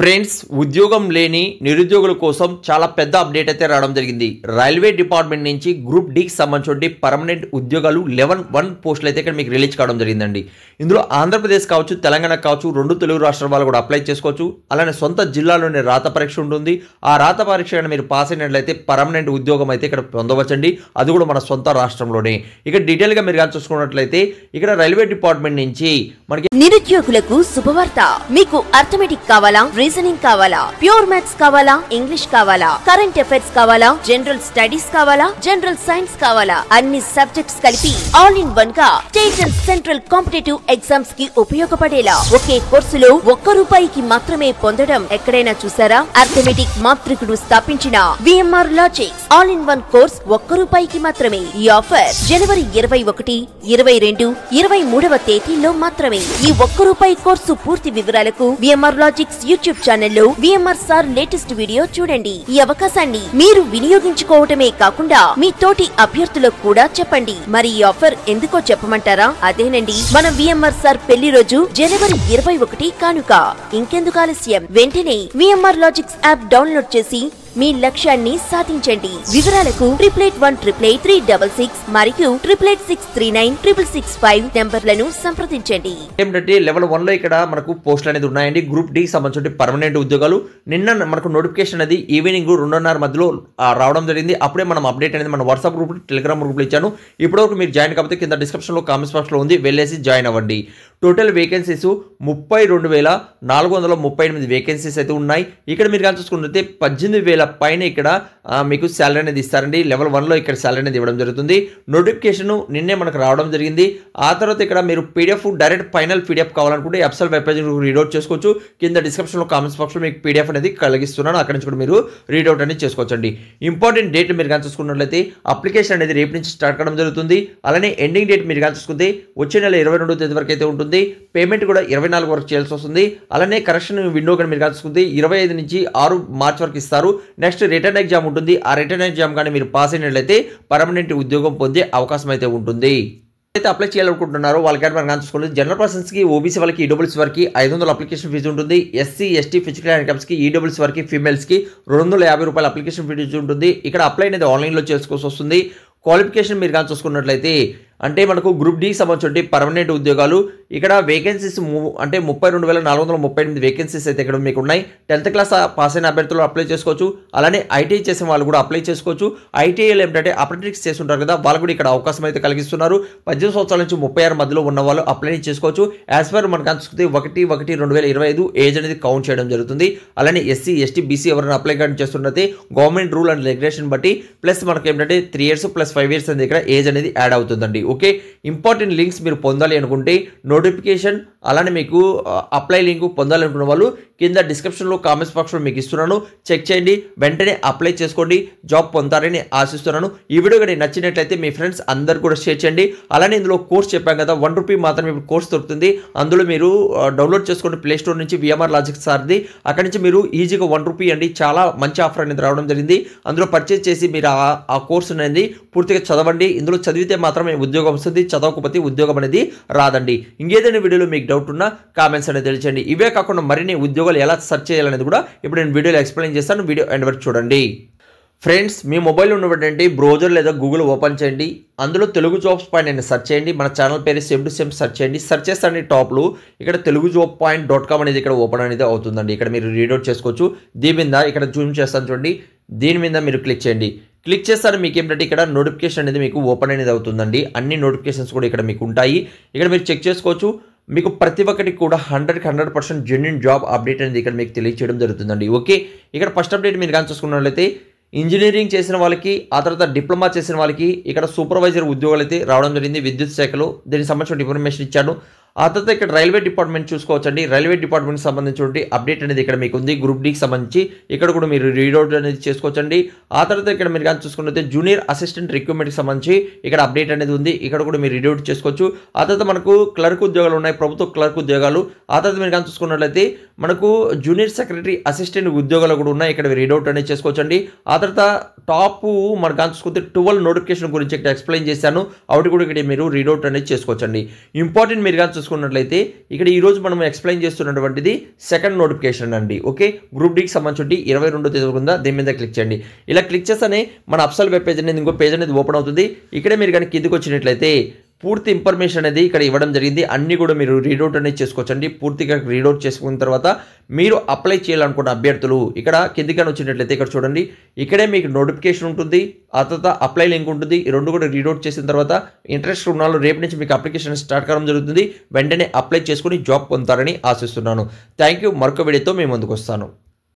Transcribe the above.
Friends, ఉద్యోగం లేని నిరుద్యోగుల కోసం చాలా పెద్ద అప్డేట్ అయితే రావడం జరిగింది. రైల్వే డిపార్ట్మెంట్ నుంచి గ్రూప్ డికి సంబంధించి పర్మనెంట్ ఉద్యోగాలు 11 పోస్టులు అయితే ఇక్కడ మీకు రిలీజ్ కావడం జరిగిందండి. ఇందులో ఆంధ్రప్రదేశ్ కావచ్చు, తెలంగాణ కావచ్చు, రెండు తెలుగు రాష్ట్రాల వాళ్ళు కూడా అప్లై చేసుకోవచ్చు. అలానే సొంత జిల్లాలోనే రాత పరీక్ష ఉంటుంది. ఆ రాత పరీక్ష మీరు పాస్ అయినట్లయితే పర్మనెంట్ ఉద్యోగం అయితే ఇక్కడ పొందవచ్చండి. అది కూడా మన సొంత రాష్ట్రంలోనే. ఇక డీటెయిల్గా మీరు కానీ చూసుకున్నట్లయితే ఇక్కడ రైల్వే డిపార్ట్మెంట్ నుంచి మనకి నిరుద్యోగులకు శుభవార్త. మీకు అర్థమెటిక్ కావాలా, రీజనింగ్ కావాలా, ప్యూర్ మ్యాథ్స్ కావాలా, ఇంగ్లీష్ కావాలా, కరెంట్ అఫైర్స్ కావాలా, జనరల్ స్టడీస్ కావాలా, జనరల్ సైన్స్ కావాలా, అన్ని సబ్జెక్ట్స్ కలిపి ఆల్ ఇన్ వన్ గా state and central competitive exams కి ఉపయోగపడేలా ఒకే కోర్సులో ₹1 మాత్రమే పొందడం ఎక్కడైనా చూసారా? అర్థమెటిక్ మాత్రికుడు స్థాపించిన VMR logics all in one course ₹1 మాత్రమే. ఈ ఆఫర్ జనవరి 21, 22, 23వ తేదీల్లో మాత్రమే. ఈ ₹1 కోర్సు పూర్తి వివరాలకు VMR లాజిక్స్ యూట్యూబ్ ఛానల్లో VMR సార్ లేటెస్ట్ వీడియో చూడండి. ఈ అవకాశాన్ని మీరు వినియోగించుకోవటమే కాకుండా మీ తోటి అభ్యర్థులకు కూడా చెప్పండి. మరి ఈ ఆఫర్ ఎందుకో చెప్పమంటారా? అదేనండి, మన VMR సార్ పెళ్లి రోజు జనవరి 21 కానుక. ఇంకెందుకు ఆలస్యం, వెంటనే VMR లాజిక్స్ యాప్ డౌన్లోడ్ చేసి మీ లక్ష్యాన్ని సాధించండి. వివరాలకు 8818883666 మరియు 88639665 నంబర్లను సంప్రదించండి. ఏంటంటే లెవెల్ 1 లో ఇక్కడ మనకు పోస్టులు అనేది ఉన్నాయండి. గ్రూప్ డి సంబంధించిన పర్మనెంట్ ఉద్యోగాలు. నిన్న మనకు నోటిఫికేషన్ అనేది ఈవినింగ్ 2:30 మధ్యలో రావడం జరిగింది. అప్పుడే మనం అప్డేట్ అనేది మన వాట్సాప్ గ్రూప్, టెలిగ్రామ్ గ్రూప్లో ఇచ్చాను. ఇప్పటివరకు మీరు జాయిన్ కాకపోతే కింద డిస్క్రిప్షన్లో కామెంట్స్ బాక్స్లో ఉంది, వెళ్ళేసి జాయిన్ అవ్వండి. టోటల్ వేకెన్సీస్ 32,438 వేకెన్సీస్ అయితే ఉన్నాయి. ఇక్కడ మీరు కానీ చూసుకుంటే 18,000 పైన ఇక్కడ మీకు శాలరీ అనేది ఇస్తారండి. లెవెల్ 1 లో ఇక్కడ శాలరీ అనేది ఇవ్వడం జరుగుతుంది. నోటిఫికేషన్ నిన్నే మనకు రావడం జరిగింది. ఆ తర్వాత ఇక్కడ మీరు PDF డైరెక్ట్ ఫైనల్ PDF కావాలనుకుంటే ఎఫ్సెల్ వెబ్ పేజ్ రీడౌట్ చేసుకోవచ్చు. కింద డిస్క్రిప్షన్లో కామెంట్స్ బాక్స్లో మీకు PDF అనేది కలిగిస్తున్నాను. అక్కడ నుంచి కూడా మీరు రీడౌట్ అనేది చేసుకోవచ్చండి. ఇంపార్టెంట్ డేట్ మీరు కానీ చూసుకున్నట్లయితే అప్లికేషన్ అనేది రేపు నుంచి స్టార్ట్ కావడం జరుగుతుంది. అలానే ఎండింగ్ డేట్ మీరు కానీ చూసుకుంటే వచ్చే నెల 22వ తేదీ వరకు అయితే ఉంటుంది. పేమెంట్ కూడా 24 వరకు చేయాల్సి వస్తుంది. అలానే కరెక్షన్ విండో కానీ మీరు కానీ చూసుకుంటే 25 నుంచి 6 మార్చ్ వరకు ఇస్తారు. నెక్స్ట్ రిటర్న్ ఎగ్జామ్ ఉంటుంది. ఆ రిటర్న్ ఎగ్జామ్ కానీ మీరు పాస్ అయినట్లయితే పర్మనెంట్ ఉద్యోగం పొందే అవకాశం అయితే ఉంటుంది. అయితే అప్లై చేయాలనుకుంటున్నారో వాళ్ళకి మనం చూసుకోండి. జనరల్ పర్సన్స్కి, ఓబీసీ వాళ్ళకి, ఈడబ్ల్యూసీ వారికి 500 అప్లికేషన్ ఫీజు ఉంటుంది. SC, ST, ఫిజికల్ హ్యాండిక్యాప్స్కి, ఈడబ్ల్యూసీ వారికి, ఫీమేల్స్కి ₹250 అప్లికేషన్ ఫీజు ఉంటుంది. ఇక్కడ అప్లై అనేది ఆన్లైన్లో చేసుకోవాల్సి వస్తుంది. క్వాలిఫికేషన్ మీరు కానీ చూసుకున్నట్లయితే అంటే మనకు గ్రూప్ డి సంబంధించి పర్మనెంట్ ఉద్యోగాలు ఇక్కడ వేకెన్సీస్ అంటే 32,438 వేకెన్సీస్ అయితే ఇక్కడ మీకు ఉన్నాయి. 10th క్లాస్ పాస్ అయిన అభ్యర్థులు అప్లై చేసుకోవచ్చు. అలానే ITI చేసిన వాళ్ళు కూడా అప్లై చేసుకోవచ్చు. ITIలో ఏంటంటే అప్రెంటిస్ చేస్తుంటారు కదా, వాళ్ళు కూడా ఇక్కడ అవకాశం అయితే కలిగిస్తున్నారు. 18 సంవత్సరాల నుంచి 36 మధ్యలో ఉన్న వాళ్ళు అప్లై చేసుకోవచ్చు. యాజ్ పర్ మనకు చూస్తే 1/1/2025 ఏజ్ అనేది కౌంట్ చేయడం జరుగుతుంది. అలానే SC, ST, BC ఎవరైనా అప్లై చేస్తున్నట్లయితే గవర్నమెంట్ రూల్ అండ్ రెగ్యులేషన్ బట్టి ప్లస్ మనకి ఏంటంటే 3 years + 5 years అనేది ఇక్కడ ఏజ్ అనేది యాడ్ అవుతుందండి. ఓకే, ఇంపార్టెంట్ లింక్స్ మీరు పొందాలి అనుకుంటే నోటిఫికేషన్ అలానే మీకు అప్లై లింక్ పొందాలి అనుకున్న వాళ్ళు కింద డిస్క్రిప్షన్లో కామెంట్స్ బాక్స్లో మీకు ఇస్తున్నాను, చెక్ చేయండి. వెంటనే అప్లై చేసుకోండి, జాబ్ పొందారని ఆశిస్తున్నాను. ఈ వీడియో కానీ నచ్చినట్లయితే మీ ఫ్రెండ్స్ అందరు కూడా షేర్ చేయండి. అలానే ఇందులో కోర్స్ చెప్పాం కదా, ₹1 మాత్రమే కోర్స్ దొరుకుతుంది. అందులో మీరు డౌన్లోడ్ చేసుకోండి ప్లే స్టోర్ నుంచి VMR లాజిక్స్ సార్ది. అక్కడి నుంచి మీరు ఈజీగా ₹1 అండి చాలా మంచి ఆఫర్ అనేది రావడం జరిగింది. అందులో పర్చేజ్ చేసి మీరు ఆ కోర్స్ అనేది పూర్తిగా చదవండి. ఇందులో చదివితే మాత్రమే ఉద్యోగం వస్తుంది, చదవకపోతే ఉద్యోగం అనేది రాదండి. ఇంకేదైనా వీడియోలో మీకు డౌట్ ఉన్నా కామెంట్స్ అనేది తెలియచేయండి. ఇవే కాకుండా మరిన్ని ఉద్యోగాలు ఎలా సెర్చ్ చేయాలనేది కూడా ఇప్పుడు నేను వీడియోలో ఎక్స్ప్లెయిన్ చేస్తాను. వీడియో ఎండ్ వరకు చూడండి. ఫ్రెండ్స్, మీ మొబైల్లో ఉన్నటువంటి బ్రౌజర్ లేదా గూగుల్ ఓపెన్ చేయండి. అందులో తెలుగు జాబ్స్ పాయింట్ నేను సెర్చ్ చేయండి. మన ఛానల్ పేరు సేమ్ టు సేమ్ సెర్చ్ చేయండి. సెర్చ్ చేస్తాను టాప్లో ఇక్కడ telugujob.com అనేది ఇక్కడ ఓపెన్ అనేది అవుతుందండి. ఇక్కడ మీరు రీడౌట్ చేసుకోవచ్చు. దీని మీద ఇక్కడ జూమ్ చేస్తాను చూడండి, దీని మీద మీరు క్లిక్ చేయండి. క్లిక్ చేస్తారు మీకు ఏంటంటే ఇక్కడ నోటిఫికేషన్ అనేది మీకు ఓపెన్ అనేది అవుతుందండి. అన్ని నోటిఫికేషన్స్ కూడా ఇక్కడ మీకు ఉంటాయి. ఇక్కడ మీరు చెక్ చేసుకోవచ్చు. మీకు ప్రతి ఒక్కటి కూడా 100% జెన్యూన్ జాబ్ అప్డేట్ అనేది ఇక్కడ మీకు తెలియచేయడం జరుగుతుందండి. ఓకే, ఇక్కడ ఫస్ట్ అప్డేట్ మీరు కానీ చూసుకున్నట్లయితే ఇంజనీరింగ్ చేసిన వాళ్ళకి, ఆ తర్వాత డిప్లొమా చేసిన వాళ్ళకి ఇక్కడ సూపర్వైజర్ ఉద్యోగాలు అయితే రావడం జరిగింది విద్యుత్ శాఖలో. దీనికి సంబంధించిన ఇన్ఫర్మేషన్ ఇచ్చాను. ఆ తర్వాత ఇక్కడ రైల్వే డిపార్ట్మెంట్ చూసుకోవచ్చండి. రైల్వే డిపార్ట్మెంట్కి సంబంధించి అప్డేట్ అనేది ఇక్కడ మీకు ఉంది. గ్రూప్ డికి సంబంధించి ఇక్కడ కూడా మీరు రీడౌట్ అనేది చేసుకోవచ్చండి. ఆ తర్వాత ఇక్కడ మీరు కానీ చూసుకున్నట్లయితే జూనియర్ అసిస్టెంట్ రిక్రూట్మెంట్కి సంబంధించి ఇక్కడ అప్డేట్ అనేది ఉంది. ఇక్కడ కూడా మీరు రీడౌట్ చేసుకోవచ్చు. ఆ తర్వాత మనకు క్లర్క్ ఉద్యోగాలు ఉన్నాయి, ప్రభుత్వ క్లర్క్ ఉద్యోగాలు. ఆ తర్వాత మీరు కానీ చూసుకున్నట్లయితే మనకు జూనియర్ సెక్రటరీ అసిస్టెంట్ ఉద్యోగాలు కూడా ఉన్నాయి. ఇక్కడ రీడౌట్ అనేది చేసుకోవచ్చండి. ఆ తర్వాత టాప్ మనకు కానీ చూసుకుంటే 12 నోటిఫికేషన్ గురించి ఇక్కడ ఎక్స్ప్లెయిన్ చేశాను. అవి కూడా ఇక్కడ మీరు రీడౌట్ అనేది చేసుకోవచ్చండి. ఇంపార్టెంట్ మీరు కానీ చూసుకున్నట్లయితే ఇక్కడ ఈ రోజు మనం ఎక్స్ప్లెయిన్ చేస్తున్నటువంటిది సెకండ్ నోటిఫికేషన్ అండి. ఓకే, గ్రూప్ డికి సంబంధించి 22వ తేదీ ఉందా, దీని మీద క్లిక్ చేయండి. ఇలా క్లిక్ చేస్తేనే మన అఫ్సల్ వెబ్ పేజ్ అనేది ఇంకో పేజ్ అనేది ఓపెన్ అవుతుంది. ఇక్కడే మీరు కానీ కిందికి వచ్చినట్లయితే పూర్తి ఇన్ఫర్మేషన్ అనేది ఇక్కడ ఇవ్వడం జరిగింది. అన్నీ కూడా మీరు రీడౌట్ అనేది చేసుకోవచ్చండి. పూర్తిగా రీడౌట్ చేసుకున్న తర్వాత మీరు అప్లై చేయాలనుకున్న అభ్యర్థులు ఇక్కడ కిందికి వచ్చినట్లయితే ఇక్కడ చూడండి, ఇక్కడే మీకు నోటిఫికేషన్ ఉంటుంది, ఆ తర్వాత అప్లై లింక్ ఉంటుంది. ఈ రెండు కూడా రీడౌట్ చేసిన తర్వాత ఇంట్రెస్ట్ ఉన్న వాళ్ళు రేపు నుంచి మీకు అప్లికేషన్ స్టార్ట్ కావడం జరుగుతుంది. వెంటనే అప్లై చేసుకుని జాబ్ పొందుతారని ఆశిస్తున్నాను. Thank you. మరొక వీడియోతో మేము ముందుకు వస్తాను.